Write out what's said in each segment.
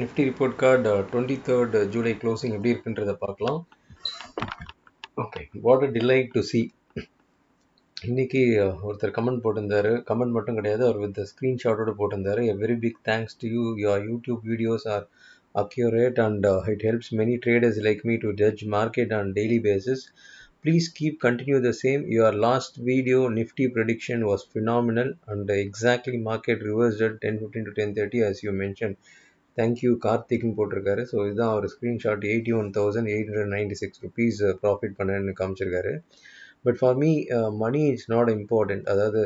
Nifty report card 23rd July closing எப்படி இருக்குன்றதை பார்க்கலாம். Okay, what a delight to C. இன்னைக்கு ஒருத்தர் கமெண்ட் போட்டிருந்தாரு. கமெண்ட் மட்டும் கிடையாது, அவர் வித் ஸ்க்ரீன்ஷாட்டோடு போட்டிருந்தாரு. A very big thanks to you. Your YouTube videos are accurate and it helps many traders like me to judge market on daily basis. Please continue the same. Your last video Nifty prediction was phenomenal and exactly market reversed at 10:15 to 10:30 as you mentioned. Thank you கார்த்திக்னு போட்டிருக்காரு. So இதுதான் அவர் screenshot. 81,896 rupees profit பண்ணேன்னு காமிச்சிருக்காரு. But for me money it's not important. அதாவது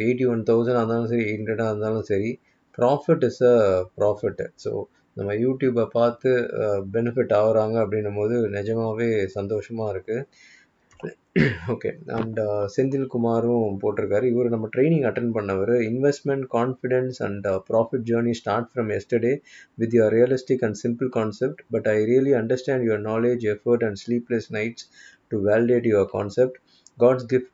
81,000 இருந்தாலும் சரி, 800 இருந்தாலும் சரி, profit is a profit. So நம்ம யூடியூப்பை பார்த்து பெனிஃபிட் ஆகுறாங்க அப்படின்னும் போது நிஜமாகவே சந்தோஷமாக இருக்குது. ஓகே, அண்ட் செந்தில் குமாரும் போட்டிருக்காரு. இவர் நம்ம ட்ரைனிங் அட்டன் பண்ணவர். Investment confidence and profit journey start from yesterday with your realistic and simple concept. But I really understand your knowledge, effort and sleepless nights to validate your concept. God's gift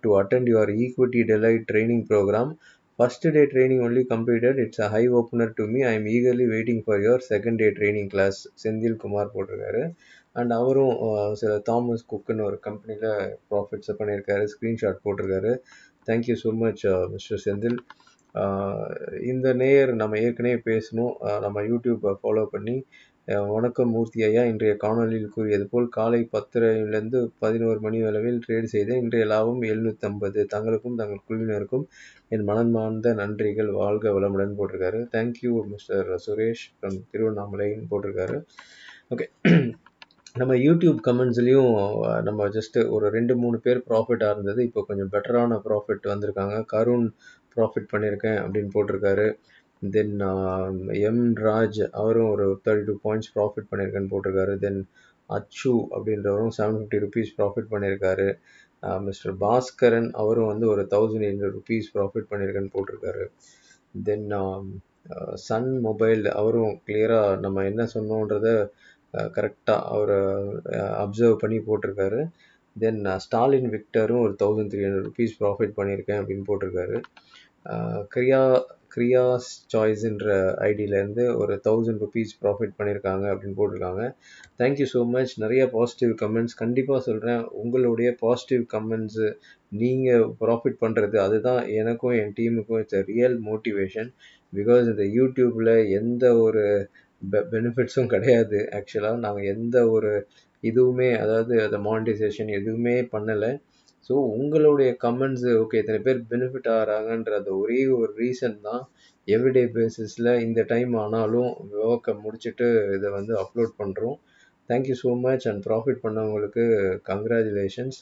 to attend your Equity Delight training program. First day training only completed. It's a high opener to me. I am eagerly waiting for your second day training class. Senthil Kumar போட்டிருக்காரு. And அவரும் சில Thomas குக்குன்னு ஒரு கம்பெனியில் ப்ராஃபிட்ஸை பண்ணியிருக்காரு. Screenshot போட்டிருக்காரு. Thank you so much mister Senthil. இந்த நேயர் நம்ம ஏற்கனவே பேசணும். நம்ம யூடியூப்பை ஃபாலோ பண்ணி வணக்கம் மூர்த்தி ஐயா, இன்றைய காணொலியில் கூறியது போல் காலை 10:30 11 மணி அளவில் ட்ரேட் செய்த இன்றைய லாபம் 750. தங்களுக்கும் தங்கள் குழுவினருக்கும் என் மனமார்ந்த நன்றிகள். வாழ்க வளமுடன் போட்டிருக்காரு. தேங்க்யூ மிஸ்டர் சுரேஷ் ஃப்ரம் திருவண்ணாமலைன்னு போட்டிருக்காரு. ஓகே, நம்ம யூடியூப் கமெண்ட்ஸ்லேயும் நம்ம ஜஸ்ட்டு ஒரு 2-3 பேர் ப்ராஃபிட்டாக இருந்தது. இப்போ கொஞ்சம் பெட்டரான ப்ராஃபிட் வந்திருக்காங்க. கருண் ப்ராஃபிட் பண்ணியிருக்கேன் அப்படின்னு போட்டிருக்காரு. தென் எம் ராஜ் அவரும் ஒரு 32 பாயிண்ட்ஸ் ப்ராஃபிட் பண்ணியிருக்கேன்னு போட்டிருக்காரு. தென் அச்சு அப்படின்றவரும் 750 ருபீஸ் ப்ராஃபிட் பண்ணியிருக்காரு. மிஸ்டர் பாஸ்கரன் அவரும் வந்து ஒரு 1800 ருபீஸ் ப்ராஃபிட் பண்ணியிருக்கேன்னு போட்டிருக்காரு. தென் சன் மொபைல் அவரும் கிளியராக நம்ம என்ன சொன்னோன்றதை கரெக்டாக அவர் அப்சர்வ் பண்ணி போட்டிருக்காரு. தென் ஸ்டாலின் விக்டரும் ஒரு 1300 ருபீஸ் ப்ராஃபிட் பண்ணியிருக்கேன் அப்படின்னு போட்டிருக்காரு. கிரியாஸ் சாய்ஸ்ன்ற ஐடியிலேருந்து ஒரு 1000 ருபீஸ் ப்ராஃபிட் பண்ணியிருக்காங்க அப்படின்னு போட்டிருக்காங்க. Thank you so much. நிறைய பாசிட்டிவ் கமெண்ட்ஸ். கண்டிப்பாக சொல்கிறேன், உங்களுடைய பாசிட்டிவ் கமெண்ட்ஸு நீங்கள் ப்ராஃபிட் பண்ணுறது அதுதான் எனக்கும் என் டீமுக்கும் it's a real motivation. Because இந்த யூடியூப்பில் எந்த ஒரு பெனிஃபிட்ஸும் கிடையாது. ஆக்சுவலாக நாங்கள் எந்த ஒரு இதுவுமே, அதாவது அந்த மானிட்டைசேஷன் எதுவுமே பண்ணலை. ஸோ உங்களுடைய கமெண்ட்ஸு ஓகே இத்தனை பேர் பெனிஃபிட் ஆகிறாங்கன்றது ஒரே ஒரு ரீசன் தான். எவ்ரிடே பேசிஸில் இந்த டைம் ஆனாலும் ஒர்க்கை முடிச்சுட்டு இதை வந்து அப்லோட் பண்ணுறோம். Thank you so much. And profit பண்ணவங்களுக்கு கங்க்ராச்சுலேஷன்ஸ்.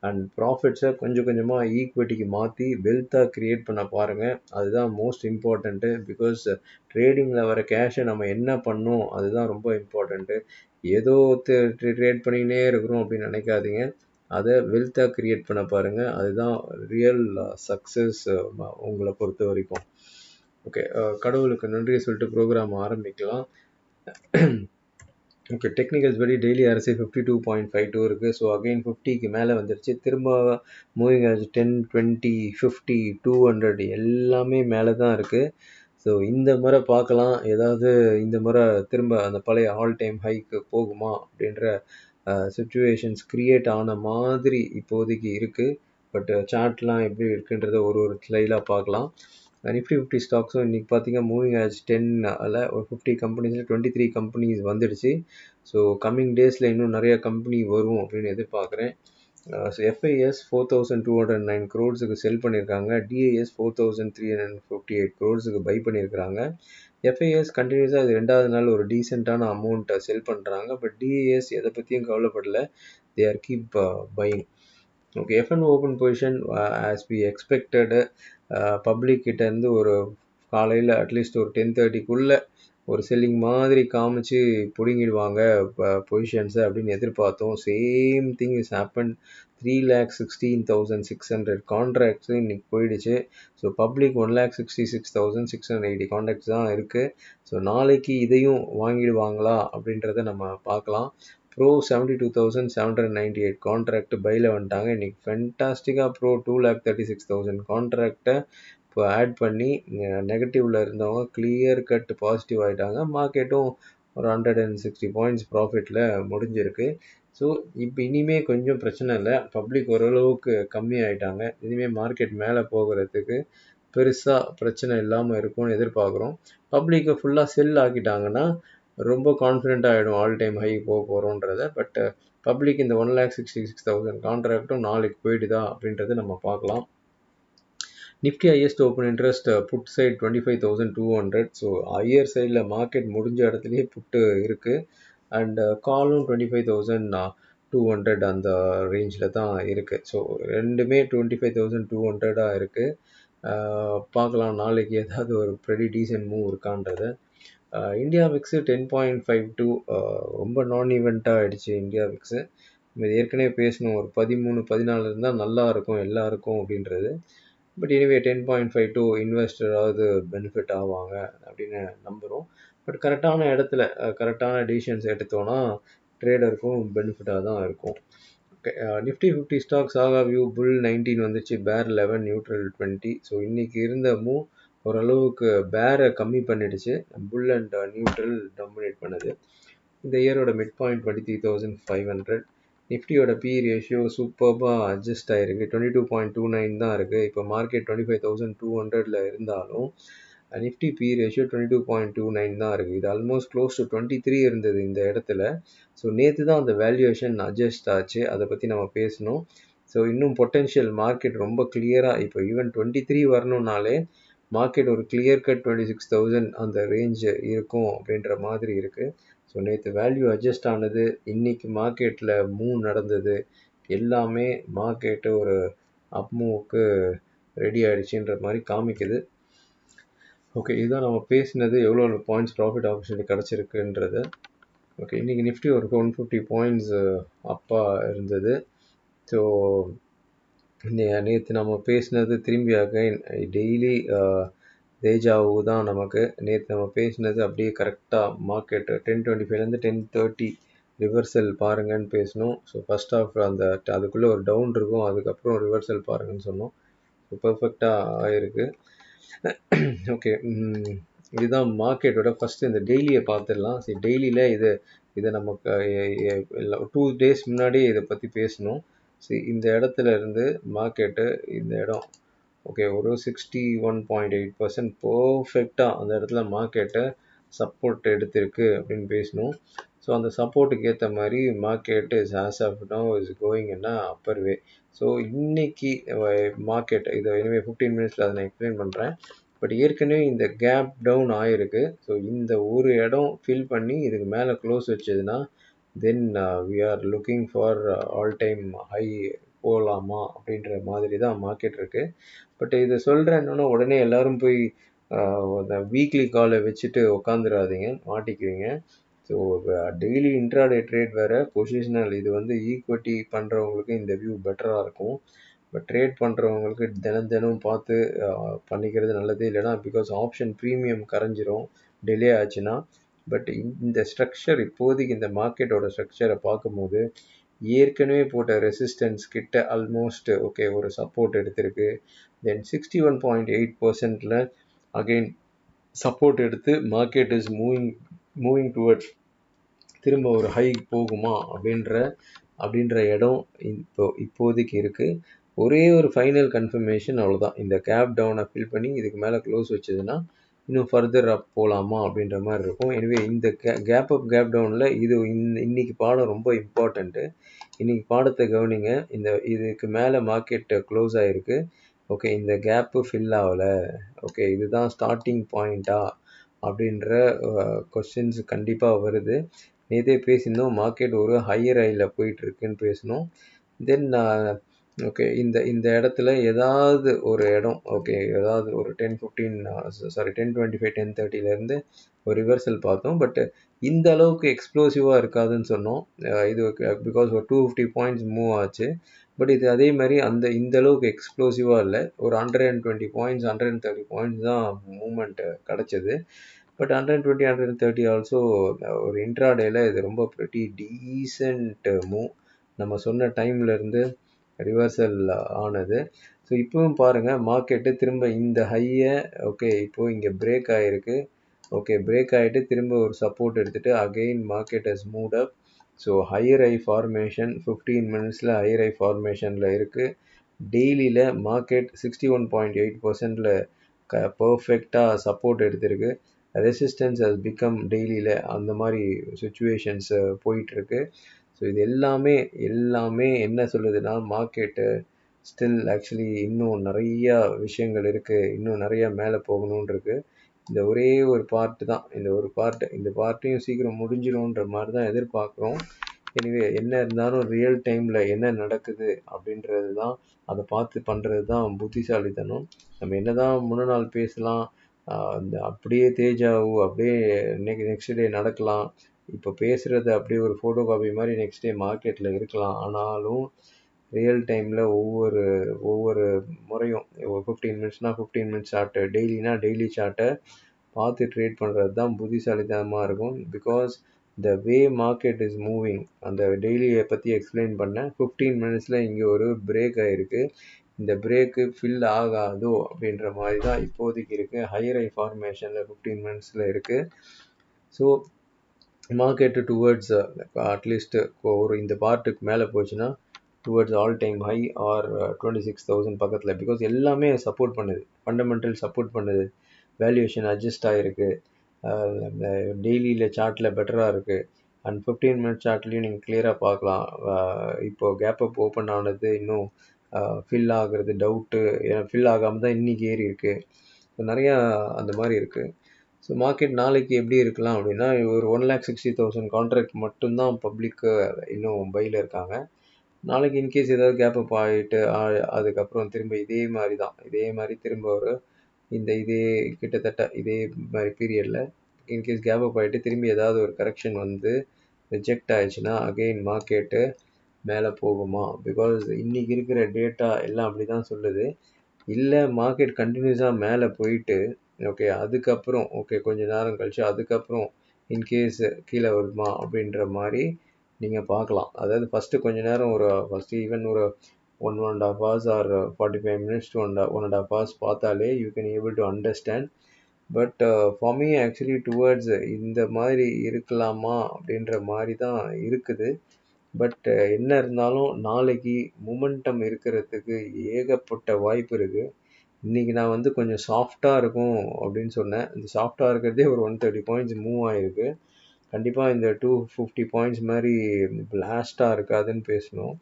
அண்ட் ப்ராஃபிட்ஸை கொஞ்சம் கொஞ்சமாக ஈக்விட்டிக்கு மாற்றி வெல்த்தாக க்ரியேட் பண்ண பாருங்கள். அதுதான் மோஸ்ட் இம்பார்ட்டண்ட்டு. பிகாஸ் ட்ரேடிங்கில் வர கேஷை நம்ம என்ன பண்ணோம் அதுதான் ரொம்ப இம்பார்ட்டண்ட்டு. ஏதோ ட்ரேட் பண்ணிக்கினே இருக்கிறோம் அப்படின்னு நினைக்காதீங்க. அதை வெல்த்தாக க்ரியேட் பண்ண பாருங்கள். அதுதான் ரியல் சக்ஸஸ் உங்களை பொறுத்த வரைக்கும். ஓகே, கடவுளுக்கு நன்றி சொல்லிட்டு ப்ரோக்ராம் ஆரம்பிக்கலாம். ஓகே, டெக்னிக்கல்ஸ் படி டெய்லி RSI 52.52 இருக்குது. ஸோ அகெயின் 50க்கு மேலே வந்துருச்சு. திரும்ப மூவிங் ஆச்சு 10, 20, 50, 200 எல்லாமே மேலே தான் இருக்குது. ஸோ இந்த முறை பார்க்கலாம், ஏதாவது இந்த முறை திரும்ப அந்த பழைய ஆல் டைம் ஹைக்கு போகுமா அப்படின்ற சுச்சுவேஷன்ஸ் க்ரியேட் ஆன மாதிரி இப்போதைக்கு இருக்குது. பட் சார்ட்லாம் எப்படி இருக்குன்றத ஒரு ஸ்லைடாக பார்க்கலாம். நிஃப்டி 50 ஸ்டாக்ஸும் இன்றைக்கி பார்த்தீங்கன்னா மூவிங் ஆச்சு 10 ஒரு 50 கம்பெனிஸில் 23 கம்பெனிஸ் வந்துடுச்சு. ஸோ கம்மிங் டேஸில் இன்னும் நிறைய கம்பெனி வரும் அப்படின்னு எதிர்பார்க்குறேன். ஸோ FIS 4,209 crores செல் பண்ணியிருக்காங்க. DIS 4,358 crores பை பண்ணியிருக்கிறாங்க. FIS கண்டினியூஸாக இது 2வது நாள் ஒரு டீசெண்டான அமௌண்ட்டை செல் பண்ணுறாங்க. பட் DIS எதை பற்றியும் கவலைப்படல. They are keep buying. Okay, F&O open position as per expected. Public கிட்டேருந்து ஒரு காலையில் அட்லீஸ்ட் ஒரு 10:30க்குள்ளே ஒரு செல்லிங் மாதிரி காமிச்சு பிடுங்கிடுவாங்க பொசிஷன்ஸை அப்படின்னு எதிர்பார்த்தோம். Same thing is happen. 3,16,600 contracts இன்றைக்கி போயிடுச்சு. ஸோ பப்ளிக் 1,66,680 கான்ட்ராக்ட்ஸ் தான் இருக்குது. ஸோ நாளைக்கு இதையும் வாங்கிடுவாங்களா அப்படின்றத நம்ம பார்க்கலாம். ப்ரோ 72,798 கான்ட்ராக்ட் பையில் வந்துட்டாங்க. இன்றைக்கி ஃபென்டாஸ்டிக்காக ப்ரோ 2,36,000 கான்ட்ராக்டை இப்போ ஆட் பண்ணி நெகட்டிவ்ல இருந்தவங்க கிளியர் கட் பாசிட்டிவ் ஆகிட்டாங்க. மார்க்கெட்டும் ஒரு 160 பாயிண்ட்ஸ் ப்ராஃபிட்டில் முடிஞ்சிருக்கு. ஸோ இப்போ இனிமேல் கொஞ்சம் பிரச்சனை இல்லை, பப்ளிக் ஓரளவுக்கு கம்மி ஆகிட்டாங்க. இனிமேல் மார்க்கெட் மேலே போகிறதுக்கு பெருசாக பிரச்சனை இல்லாமல் இருக்கும்னு எதிர்பார்க்குறோம். பப்ளிக்கை ஃபுல்லாக செல் ஆக்கிட்டாங்கன்னா ரொம்ப கான்ஃபிடென்ட் ஆகிடும் ஆல் டைம் ஹை போக போகிறோன்றத. பட் பப்ளிக் இந்த 1,66,000 கான்ட்ராக்டும் நாளைக்கு போயிடுதா அப்படின்றத நம்ம பார்க்கலாம். Nifty highest open interest put side 25,200. So higher சைடில் மார்க்கெட் முடிஞ்ச இடத்துலையே புட்டு இருக்குது. அண்ட் காலும் 25,200 அந்த ரேஞ்சில் தான் இருக்குது. ஸோ ரெண்டுமே 25,200 இருக்குது. பார்க்கலாம் நாளைக்கு ஏதாவது ஒரு ப்ரெடி டீசன்ட் மூவ் இருக்கான்றது. இந்தியா விக்ஸு 10.52 ரொம்ப நான் ஈவெண்ட்டாக ஆகிடுச்சு இந்தியா விக்ஸு. இது ஏற்கனவே பேசணும், ஒரு 13-14 இருந்தால் நல்லா இருக்கும் எல்லாருக்கும் அப்படின்றது. பட் எனிவே 10.52 இன்வெஸ்டராவது பெனிஃபிட் ஆவாங்க அப்படின்னு நம்புகிறோம். பட் கரெக்டான இடத்துல கரெக்டான டிசிஷன்ஸ் எடுத்தோன்னா ட்ரேடருக்கும் பெனிஃபிட்டாக தான் இருக்கும். ஓகே, நிஃப்டி 50 ஸ்டாக்ஸ் ஆகா வியூ புல் 19 வந்துச்சு, பேர் 11, நியூட்ரல் 20. ஸோ இன்றைக்கி இருந்த மூவ் ஓரளவுக்கு பேரை கம்மி பண்ணிடுச்சு, புல் அண்ட் நியூட்ரல் டாமினேட் பண்ணுது. இந்த இயரோட மிட் பாயிண்ட் 23,500. நிஃப்டியோட பி ரேஷியோ சூப்பர்பாக அட்ஜஸ்ட் ஆகிருக்கு, 22.29 தான் இருக்குது. இப்போ மார்க்கெட் 25,200 இருந்தாலும் நிஃப்டி பி ரேஷியோ 22.29 தான் இருக்குது. இது ஆல்மோஸ்ட் க்ளோஸ் டு 23 இருந்தது இந்த இடத்துல. ஸோ நேற்று தான் அந்த வேல்யூவேஷன் அட்ஜஸ்ட் ஆச்சு, அதை பற்றி நம்ம பேசணும். ஸோ இன்னும் பொட்டென்ஷியல் மார்க்கெட் ரொம்ப கிளியராக இப்போ ஈவன் 23 வரணுன்னாலே மார்க்கெட் ஒரு கிளியர் கட் 26,000 அந்த ரேஞ்சு இருக்கும் அப்படின்ற மாதிரி இருக்குது. ஸோ நேற்று வேல்யூ அட்ஜஸ்ட் ஆனது, இன்றைக்கி மார்க்கெட்டில் மூவ் நடந்தது, எல்லாமே மார்க்கெட்டு ஒரு அப் மூவுக்கு ரெடி ஆகிடுச்சின்ற மாதிரி காமிக்குது. ஓகே, இதுதான் நம்ம பேசினது, எவ்வளோ பாயிண்ட்ஸ் ப்ராஃபிட் ஆப்பர்ச்சுனிட்டி கிடச்சிருக்குன்றது. ஓகே, இன்றைக்கி நிஃப்டி ஒரு 150 பாயிண்ட்ஸ் அப்பாக இருந்தது. ஸோ நேற்று நம்ம பேசினது திரும்பி அகைன் டெய்லி தேஜாவு தான் நமக்கு. நேற்று நம்ம பேசினது அப்படியே கரெக்டாக மார்க்கெட்டு 10.25லேருந்து 10.30 ரிவர்சல் பாருங்கன்னு பேசணும். ஸோ ஃபஸ்ட் ஆஃப் அந்த அதுக்குள்ளே ஒரு டவுன் இருக்கும், அதுக்கப்புறம் ரிவர்சல் பாருங்கன்னு சொன்னோம். ஸோ பர்ஃபெக்டாக ஆயிருக்கு. ஓகே, இதுதான் மார்க்கெட்டோட ஃபஸ்ட்டு இந்த டெய்லியை பார்த்துடலாம். சரி, டெய்லியில் இதை நமக்கு 2 days முன்னாடியே இதை பற்றி பேசணும். சரி, இந்த இடத்துல இருந்து மார்க்கெட்டு இந்த இடம் ஓகே ஒரு 61.8% பர்ஃபெக்டாக அந்த இடத்துல மார்க்கெட்டை சப்போர்ட் எடுத்திருக்கு அப்படின்னு பேசணும். ஸோ அந்த சப்போர்ட்டுக்கு ஏற்ற மாதிரி market is as of now is going என்ன அப்பர் வே. ஸோ இன்னைக்கு மார்க்கெட் இதை இனிமே 15 minutesல அதை நான் எக்ஸ்பிளைன் பண்ணுறேன். பட் ஏற்கனவே இந்த கேப் டவுன் ஆகிருக்கு. ஸோ இந்த ஒரு இடம் ஃபில் பண்ணி இதுக்கு மேலே க்ளோஸ் வச்சதுன்னா then we are looking for all time high போகலாமா அப்படின்ற மாதிரி தான் மார்க்கெட் இருக்குது. பட் இதை சொல்கிறேன்னா உடனே எல்லோரும் போய் அந்த வீக்லி காலை வச்சுட்டு உட்காந்துடாதீங்க, மாட்டிக்குவீங்க. ஸோ டெய்லி இன்ட்ராடே ட்ரேட் வேறு, பொசிஷனல் இது வந்து ஈக்விட்டி பண்ணுறவங்களுக்கு இந்த வியூ பெட்டராக இருக்கும். பட் ட்ரேட் பண்ணுறவங்களுக்கு தினம் பார்த்து பண்ணிக்கிறது நல்லது. இல்லைனா பிகாஸ் ஆப்ஷன் ப்ரீமியம் கரைஞ்சிரும் டிலே ஆச்சுன்னா. பட் இந்த ஸ்ட்ரக்சர் இப்போதைக்கு இந்த மார்க்கெட்டோட ஸ்ட்ரக்சரை பார்க்கும்போது ஏற்கனவே போட்ட ரெசிஸ்டன்ஸ் கிட்ட ஆல்மோஸ்ட் ஓகே ஒரு சப்போர்ட் எடுத்திருக்கு. தென் 61.8%ல் அகெயின் சப்போர்ட் எடுத்து மார்க்கெட் இஸ் மூவிங் டுவர்ட்ஸ் திரும்ப ஒரு ஹை போகுமா அப்படின்ற இடம் இப்போதைக்கு இருக்குது. ஒரே ஒரு ஃபைனல் கன்ஃபர்மேஷன் அவ்வளோதான், இந்த கேப் டவுனை ஃபில் பண்ணி இதுக்கு மேலே க்ளோஸ் வச்சதுன்னா இன்னும் ஃபர்தர் அப் போகலாமா அப்படின்ற மாதிரி இருக்கும். எனவே இந்த கேப் டவுனில் இன்னைக்கு பாடம் ரொம்ப இம்பார்ட்டண்ட்டு. இன்றைக்கி பாடத்தை கவனிங்க. இதுக்கு மேலே மார்க்கெட் க்ளோஸ் ஆகிருக்கு. ஓகே, இந்த கேப்பு ஃபில் ஆகலை. ஓகே, இதுதான் ஸ்டார்டிங் பாயிண்ட்டா அப்படின்ற கொஸ்டின்ஸ் கண்டிப்பாக வருது. நேற்றே பேசியிருந்தோம், மார்க்கெட் ஒரு ஹையர் ஹையில் போயிட்டுருக்குன்னு பேசணும். தென் ஓகே இந்த இடத்துல ஏதாவது ஒரு இடம் ஓகே ஏதாவது ஒரு 10:25 10:30 ஒரு ரிவர்சல் பார்த்தோம். பட் இந்த அளவுக்கு எக்ஸ்ப்ளோசிவாக இருக்காதுன்னு சொன்னோம். இது பிகாஸ் ஒரு 250 பாயிண்ட்ஸ் மூவ் ஆச்சு. பட் இது அதே மாதிரி இந்த அளவுக்கு எக்ஸ்ப்ளோசிவாக இல்லை. ஒரு 120 பாயிண்ட்ஸ் 130 பாயிண்ட்ஸ் தான் மூவ்மெண்ட் கிடச்சிது. பட் 120 130 ஆல்சோ ஒரு இன்ட்ராடேல இது ரொம்ப ப்ரிட்டி டீசென்ட் மூவ். நம்ம சொன்ன டைம்லேருந்து ரிவர்சல் ஆனது. ஸோ இப்பவும் பாருங்கள் மார்க்கெட்டு திரும்ப இந்த ஹையை ஓகே இப்போது இங்கே பிரேக் ஆகிருக்கு. ஓகே பிரேக் ஆகிட்டு திரும்ப ஒரு சப்போர்ட் எடுத்துகிட்டு again market has moved up. So higher I formation 15 மினிட்ஸில் ஹையர் ஐ ஃபார்மேஷனில் இருக்குது. டெய்லியில் மார்க்கெட் 61.8%ல் பர்ஃபெக்டாக சப்போர்ட் எடுத்திருக்கு. ரெசிஸ்டன்ஸ் ஹஸ் பிகம் டெய்லியில் அந்த மாதிரி சுச்சுவேஷன்ஸ் போயிட்டுருக்கு. ஸோ இது எல்லாமே என்ன சொல்லுதுன்னா மார்க்கெட்டு ஸ்டில் ஆக்சுவலி இன்னும் நிறையா விஷயங்கள் இருக்குது, இன்னும் நிறையா மேலே போகணுன்னு இருக்குது. இந்த ஒரே ஒரு பார்ட்டு தான், இந்த பார்ட்டையும் சீக்கிரம் முடிஞ்சிடும்ன்ற மாதிரி தான் எதிர்பார்க்குறோம். எனிவே என்ன இருந்தாலும் ரியல் டைமில் என்ன நடக்குது அப்படின்றது தான், அதை பார்த்து பண்ணுறது தான் புத்திசாலித்தனம். நம்ம என்ன தான் முன்ன நாள் பேசலாம், அப்படியே தேஜாவு அப்படியே நெக்ஸ்ட் டே நடக்கலாம். இப்போ பேசுகிறது அப்படியே ஒரு ஃபோட்டோ காப்பி மாதிரி நெக்ஸ்ட் டே மார்க்கெட்டில் இருக்கலாம். ஆனாலும் ரியல் டைமில் ஒவ்வொரு முறையும் 15 மினிட்ஸ்னால் 15 மினிட்ஸ் சார்ட்டு, டெய்லினா டெய்லி சார்ட்டை பார்த்து ட்ரேட் பண்ணுறது தான் புத்திசாலித்தனமாக இருக்கும். Because the way market is moving, அந்த டெய்லியை பற்றி எக்ஸ்பிளைன் பண்ணேன். 15 மினிட்ஸில் இங்கே ஒரு பிரேக் ஆகிருக்கு. இந்த பிரேக்கு ஃபில் ஆகாதோ அப்படின்ற மாதிரி தான் இப்போதைக்கு இருக்குது. ஹையர் ஐ ஃபார்மேஷனில் 15 மினிட்ஸில் இருக்குது. ஸோ மார்க்கெட்டு டுவர்ட்ஸ் அட்லீஸ்ட் ஒரு இந்த பார்ட்டுக்கு மேலே போச்சுன்னா towards all time high R 26,000 பக்கத்தில். பிகாஸ் எல்லாமே சப்போர்ட் பண்ணுது, ஃபண்டமெண்டல் சப்போர்ட் பண்ணுது, வேல்யூவேஷன் அட்ஜஸ்ட் ஆகிருக்கு, டெய்லியில் சார்ட்டில் பெட்டராக இருக்குது. அண்ட் 15 மினிட் சார்ட்லேயும் நீங்கள் கிளியராக பார்க்கலாம். இப்போது கேப் அப் ஓப்பன் ஆனது இன்னும் ஃபில் ஆகிறது டவுட்டு, ஏன்னா ஃபில் ஆகாமல் தான் இன்றைக்கி ஏறி இருக்குது. ஸோ நிறையா அந்த மாதிரி இருக்குது. ஸோ மார்க்கெட் நாளைக்கு எப்படி இருக்கலாம் அப்படின்னா, ஒரு 1,60,000 கான்ட்ராக்ட் மட்டும்தான் பப்ளிக்கு இன்னும் பையில் இருக்காங்க. நாளைக்கு இன்கேஸ் ஏதாவது கேப் அப் ஆகிட்டு அதுக்கப்புறம் திரும்ப இதே மாதிரி திரும்ப ஒரு இதே கிட்டத்தட்ட இதே மாதிரி பீரியடில் இன்கேஸ் கேப் அப் ஆகிட்டு திரும்பி ஏதாவது ஒரு கரெக்ஷன் வந்து ரிஜெக்ட் ஆயிடுச்சுன்னா அகெயின் மார்க்கெட்டு மேலே போகுமா? பிகாஸ் இன்றைக்கி இருக்கிற டேட்டா எல்லாம் அப்படி தான் சொல்லுது. இல்லை மார்க்கெட் கண்டினியூஸாக மேலே போயிட்டு ஓகே அதுக்கப்புறம் கொஞ்ச நேரம் கழிச்சு அதுக்கப்புறம் இன்கேஸ் கீழே வருமா அப்படின்ற மாதிரி நீங்கள் பார்க்கலாம். அதாவது ஃபஸ்ட்டு கொஞ்சம் நேரம் ஃபஸ்ட்டு ஈவன் ஒரு 1.5 hours or 45 minutes to 1.5 hours பார்த்தாலே you can able to understand. But for me actually towards இந்த மாதிரி இருக்கலாமா அப்படின்ற மாதிரி தான் இருக்குது. பட் என்ன இருந்தாலும் நாளைக்கு மொமெண்டம் இருக்கிறதுக்கு ஏகப்பட்ட வாய்ப்பு இருக்குது. இன்றைக்கி நான் வந்து கொஞ்சம் சாஃப்டாக இருக்கும் அப்படின்னு சொன்னேன். இந்த சாஃப்டாக இருக்கிறதே ஒரு 130 பாயிண்ட்ஸ் மூவ் ஆகிருக்கு. கண்டிப்பாக இந்த 250 பாயிண்ட்ஸ் மாதிரி பிளாஸ்டாக இருக்காதுன்னு பேசணும்.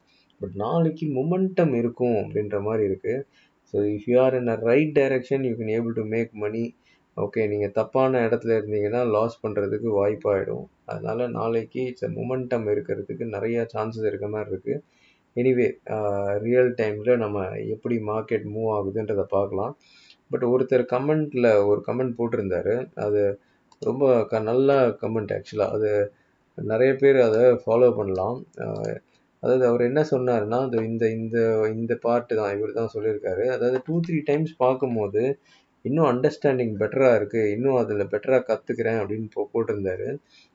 பட் நாளைக்கு மொமெண்டம் இருக்கும் அப்படின்ற மாதிரி இருக்குது. So if you are in a right direction you can able to make money. Okay நீங்கள் தப்பான இடத்துல இருந்தீங்கன்னா லாஸ் பண்ணுறதுக்கு வாய்ப்பாகிடும். அதனால் நாளைக்கு மொமெண்டம் இருக்கிறதுக்கு நிறையா சான்சஸ் இருக்க மாதிரி இருக்குது. எனிவே ரியல் டைமில் நம்ம எப்படி மார்க்கெட் மூவ் ஆகுதுன்றதை பார்க்கலாம். பட் ஒருத்தர் ஒரு கமெண்ட் போட்டிருந்தாரு. அது ரொம்ப நல்ல கமெண்ட் ஆக்சுவலாக. அது நிறைய பேர் அதை ஃபாலோ பண்ணலாம். அதாவது அவர் என்ன சொன்னார்னா, இந்த இந்த இந்த பார்ட்டு தான் இவர் தான் சொல்லியிருக்காரு. அதாவது 2-3 டைம்ஸ் பார்க்கும்போது இன்னும் அண்டர்ஸ்டாண்டிங் பெட்டராக இருக்குது, இன்னும் அதில் பெட்டராக கற்றுக்கிறேன் அப்படின்னு போட்டிருந்தாரு.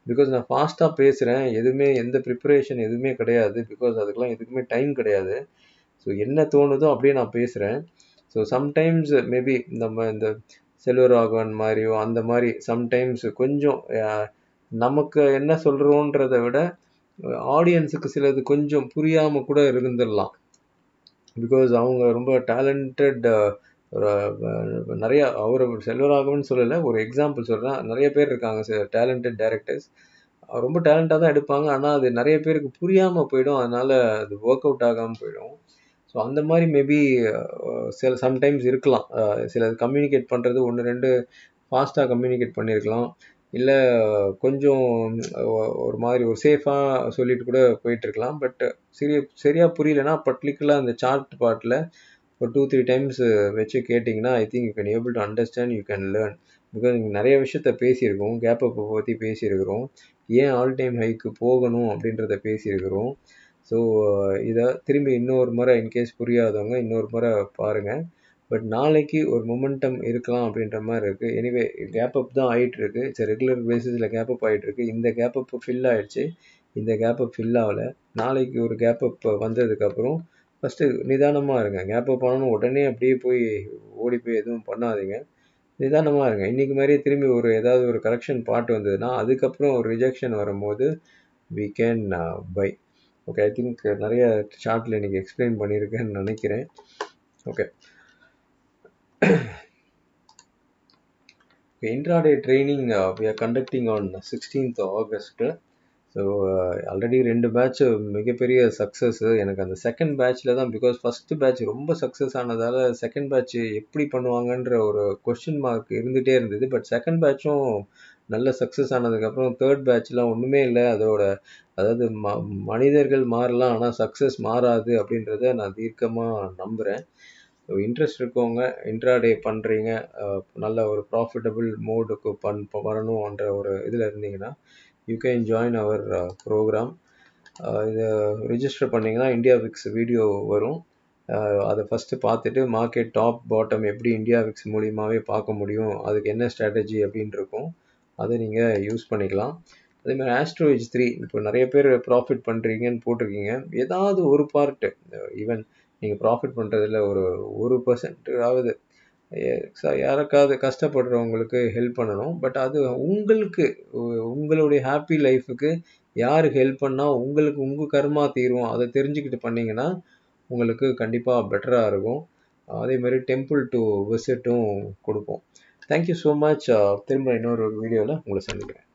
பிகாஸ் நான் ஃபாஸ்ட்டாக பேசுகிறேன், எந்த ப்ரிப்பரேஷன் எதுவுமே கிடையாது. பிகாஸ் அதுக்கெலாம் எதுக்குமே டைம் கிடையாது. ஸோ என்ன தோணுதோ அப்படியே நான் பேசுகிறேன். ஸோ சம்டைம்ஸ் மேபி நம்ம இந்த செல்வராகவன் மாதிரியோ அந்த மாதிரி சம்டைம்ஸ் கொஞ்சம் நமக்கு என்ன சொல்கிறோன்றதை விட ஆடியன்ஸுக்கு சிலது கொஞ்சம் புரியாமல் கூட இருந்துடலாம். பிகாஸ் அவங்க ரொம்ப டேலண்டட், நிறைய செல்வராகவன் சொல்லலை, ஒரு எக்ஸாம்பிள் சொல்கிறேன். நிறைய பேர் இருக்காங்க டேலண்டட் டைரக்டர்ஸ், ரொம்ப டேலண்டாக தான் எடுப்பாங்க. ஆனால் அது நிறைய பேருக்கு புரியாமல் போயிடும், அதனால் அது ஒர்க் அவுட் ஆகாமல் போயிடும். ஸோ அந்த மாதிரி மேபி சம்டைம்ஸ் இருக்கலாம். சிலது கம்யூனிகேட் பண்ணுறது 1-2 ஃபாஸ்ட்டாக கம்யூனிகேட் பண்ணியிருக்கலாம், இல்லை கொஞ்சம் ஒரு மாதிரி ஒரு சேஃபாக சொல்லிட்டு கூட போயிட்டுருக்கலாம். பட் சரியாக புரியலன்னா பர்டிகுலராக அந்த சார்ட் பார்ட்டில் ஒரு 2-3 டைம்ஸ் வச்சு கேட்டிங்கன்னா I think you can able to understand, you can learn. Because நீங்கள் நிறைய விஷயத்த பேசியிருக்கோம், கேப் அப்பை பற்றி பேசியிருக்கிறோம், ஏன் ஆல் டைம் ஹைக்கு போகணும் அப்படின்றத பேசியிருக்கிறோம். ஸோ இதை திரும்பி இன்னொரு முறை இன்கேஸ் புரியாதவங்க இன்னொரு முறை பாருங்கள். பட் நாளைக்கு ஒரு மொமெண்டம் இருக்கலாம் அப்படின்ற மாதிரி இருக்குது. எனிவே கேப் அப் தான் ஆகிட்டுருக்கு. ரெகுலர் பேசிஸில் கேப் அப் ஆகிட்டுருக்கு. இந்த கேப் அப் ஃபில் ஆகிடுச்சு, இந்த கேப் அப் ஃபில் ஆகலை. நாளைக்கு ஒரு கேப் அப் வந்ததுக்கப்புறம் ஃபஸ்ட்டு நிதானமாக இருங்க. கேப் அப் ஆனோன்னு உடனே அப்படியே போய் ஓடி போய் எதுவும் பண்ணாதீங்க. நிதானமாக இருங்க. இன்றைக்கி மாதிரியே திரும்பி ஏதாவது ஒரு கரெக்ஷன் பார்ட் வந்ததுன்னா அதுக்கப்புறம் ஒரு ரிஜெக்ஷன் வரும்போது we can buy. Okay, I think நிறைய சார்ட்டில் இன்றைக்கி எக்ஸ்பிளைன் பண்ணியிருக்கேன்னு நினைக்கிறேன். Okay, intraday training we are conducting on 16th August. So already 2 batch மிகப்பெரிய சக்ஸஸ். எனக்கு அந்த செகண்ட் பேட்ச்சில் தான், பிகாஸ் ஃபஸ்ட்டு பேட்ச் ரொம்ப சக்ஸஸ் ஆனதால் செகண்ட் பேட்ச் எப்படி பண்ணுவாங்கன்ற ஒரு கொஸ்டின் மார்க் இருந்துகிட்டே இருந்தது. பட் செகண்ட் பேட்சும் நல்ல சக்ஸஸ் ஆனதுக்கப்புறம் தேர்ட் பேட்ச்லாம் ஒன்றுமே இல்லை. அதாவது மனிதர்கள் மாறலாம், ஆனால் சக்ஸஸ் மாறாது அப்படின்றத நான் தீர்க்கமாக நம்புகிறேன். இன்ட்ரெஸ்ட் இருக்கவங்க இன்ட்ராடே பண்ணுறீங்க, நல்ல ஒரு ப்ராஃபிட்டபிள் மோடுக்கு வரணுன்ற ஒரு இதில் இருந்தீங்கன்னா you can join our program. இதை ரிஜிஸ்டர் பண்ணிங்கன்னா இந்தியா விக்ஸ் வீடியோ வரும். அதை ஃபஸ்ட்டு பார்த்துட்டு மார்க்கெட் டாப் பாட்டம் எப்படி இந்தியா விக்ஸ் மூலியமாகவே பார்க்க முடியும், அதுக்கு என்ன ஸ்ட்ராட்டஜி அப்படின்னு இருக்கும், அதை நீங்கள் யூஸ் பண்ணிக்கலாம். அதேமாதிரி ஆஸ்ட்ரோவிச் 3 இப்போ நிறைய பேர் ப்ராஃபிட் பண்ணுறீங்கன்னு போட்டிருக்கீங்க. ஏதாவது ஒரு பார்ட்டு, ஈவன் நீங்கள் ப்ராஃபிட் பண்ணுறதுல ஒரு 1% யாருக்காவது கஷ்டப்படுறவங்களுக்கு ஹெல்ப் பண்ணணும். பட் அது உங்களுடைய ஹாப்பி லைஃபுக்கு யார் ஹெல்ப் பண்ணால் உங்களுக்கு உங்கள் கர்மா தீரும், அதை தெரிஞ்சுக்கிட்டு பண்ணிங்கன்னா உங்களுக்கு கண்டிப்பாக பெட்டராக இருக்கும். அதே மாதிரி டெம்பிள் டு விசிட்டும் கொடுப்போம். Thank you so much. திரும்ப இன்னொரு வீடியோவில் உங்களை சந்திக்கிறேன்.